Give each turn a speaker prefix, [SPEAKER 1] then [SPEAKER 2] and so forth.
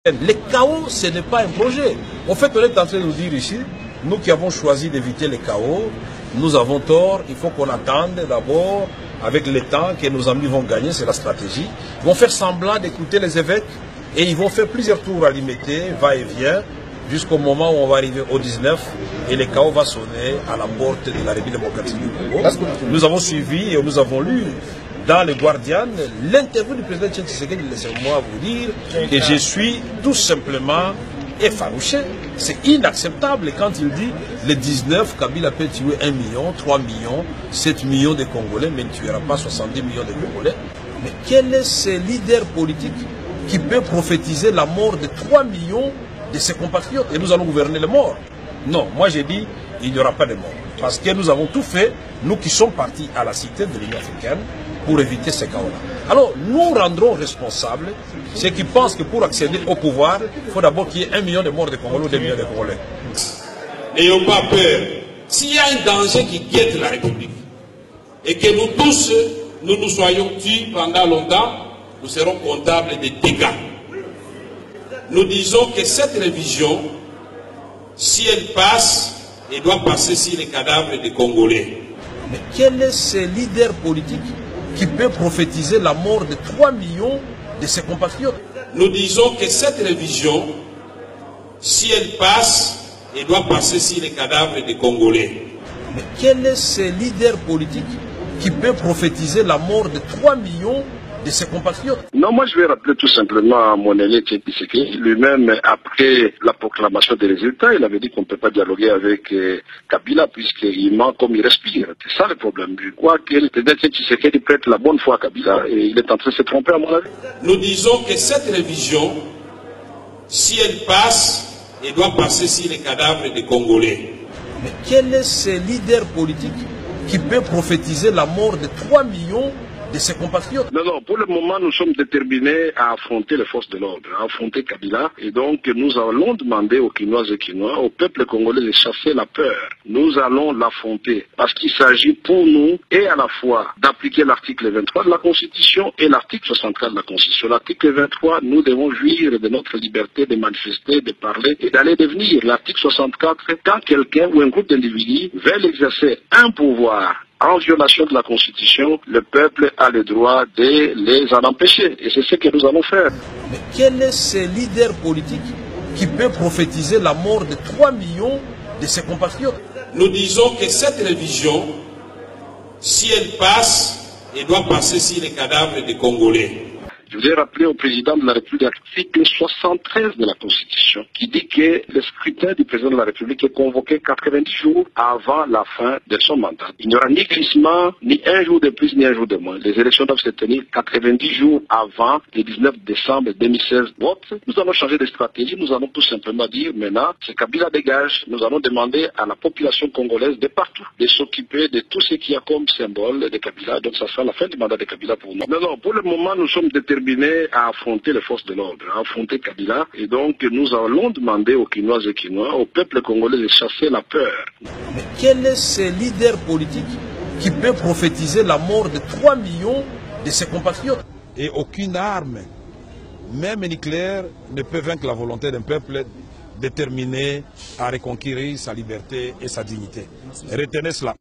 [SPEAKER 1] Le chaos, ce n'est pas un projet. En fait, on est en train de nous dire ici, nous qui avons choisi d'éviter le chaos, nous avons tort, il faut qu'on attende d'abord, avec le temps que nos amis vont gagner, c'est la stratégie. Ils vont faire semblant d'écouter les évêques et ils vont faire plusieurs tours à limiter, va-et-vient, jusqu'au moment où on va arriver au 19 et le chaos va sonner à la porte de la République démocratique du Congo. Nous avons suivi et nous avons lu dans le Guardian l'interview du président Tshisekedi. Laissez-moi vous dire que je suis tout simplement effarouché. C'est inacceptable quand il dit le 19, Kabila peut tuer 1 million, 3 millions, 7 millions de Congolais, mais il ne tuera pas 70 millions de Congolais. Mais quel est ce leader politique qui peut prophétiser la mort de 3 millions de ses compatriotes et nous allons gouverner les morts? Non, moi j'ai dit il n'y aura pas de morts. Parce que nous avons tout fait, nous qui sommes partis à la cité de l'Union africaine, pour éviter ces chaos-là. Alors, nous rendrons responsables ceux qui pensent que pour accéder au pouvoir, il faut d'abord qu'il y ait 1 million de morts de Congolais ou 2 millions de Congolais.
[SPEAKER 2] N'ayons pas peur. S'il y a un danger qui guette la République, et que nous tous, nous soyons tués pendant longtemps, nous serons comptables des dégâts. Nous disons que cette révision, si elle passe, elle doit passer sur les cadavres des Congolais.
[SPEAKER 1] Mais quel est ce leader politique qui peut prophétiser la mort de 3 millions de ses compatriotes?
[SPEAKER 2] Nous disons que cette révision, si elle passe, elle doit passer sur les cadavres des Congolais.
[SPEAKER 1] Mais quel est ce leader politique qui peut prophétiser la mort de 3 millions de ses compatriotes?
[SPEAKER 3] Non, moi je vais rappeler tout simplement à mon aîné Tshisekedi, lui-même après la proclamation des résultats, il avait dit qu'on ne peut pas dialoguer avec Kabila puisqu'il ment comme il respire. C'est ça le problème. Je crois que le président Tshisekedi prête la bonne foi à Kabila et il est en train de se tromper à mon avis.
[SPEAKER 2] Nous disons que cette révision, si elle passe, elle doit passer sur les cadavres des Congolais.
[SPEAKER 1] Mais quel est ce leader politique qui peut prophétiser la mort de 3 millions de ses compatriotes?
[SPEAKER 3] Non, pour le moment, nous sommes déterminés à affronter les forces de l'ordre, à affronter Kabila. Et donc, nous allons demander aux Kinoises et Kinois, au peuple congolais de chasser la peur. Nous allons l'affronter parce qu'il s'agit pour nous et à la fois d'appliquer l'article 23 de la Constitution et l'article 64 de la Constitution. L'article 23, nous devons jouir de notre liberté de manifester, de parler et d'aller devenir. L'article 64, quand quelqu'un ou un groupe d'individus veulent exercer un pouvoir en violation de la Constitution, le peuple a le droit de les en empêcher. Et c'est ce que nous allons faire.
[SPEAKER 1] Mais quel est ce leader politique qui peut prophétiser la mort de 3 millions de ses compatriotes?
[SPEAKER 2] Nous disons que cette révision, si elle passe, elle doit passer sur les cadavres des Congolais.
[SPEAKER 3] Je voudrais rappeler au président de la République l'article 73 de la Constitution qui dit que le scrutin du président de la République est convoqué 90 jours avant la fin de son mandat. Il n'y aura ni glissement, ni un jour de plus, ni un jour de moins. Les élections doivent se tenir 90 jours avant le 19 décembre 2016 vote. Nous allons changer de stratégie. Nous allons tout simplement dire maintenant, c'est Kabila dégage. Nous allons demander à la population congolaise de partout de s'occuper de tout ce qui a comme symbole de Kabila. Donc ça sera la fin du mandat de Kabila pour nous. Non, pour le moment, nous sommes déterminés à affronter les forces de l'ordre, à affronter Kabila. Et donc, nous allons demander aux Kinoises et Kinois, au peuple congolais de chasser la peur.
[SPEAKER 1] Mais quel est ce leader politique qui peut prophétiser la mort de 3 millions de ses compatriotes? Et aucune arme, même nucléaire, ne peut vaincre la volonté d'un peuple déterminé à reconquérir sa liberté et sa dignité. Retenez cela.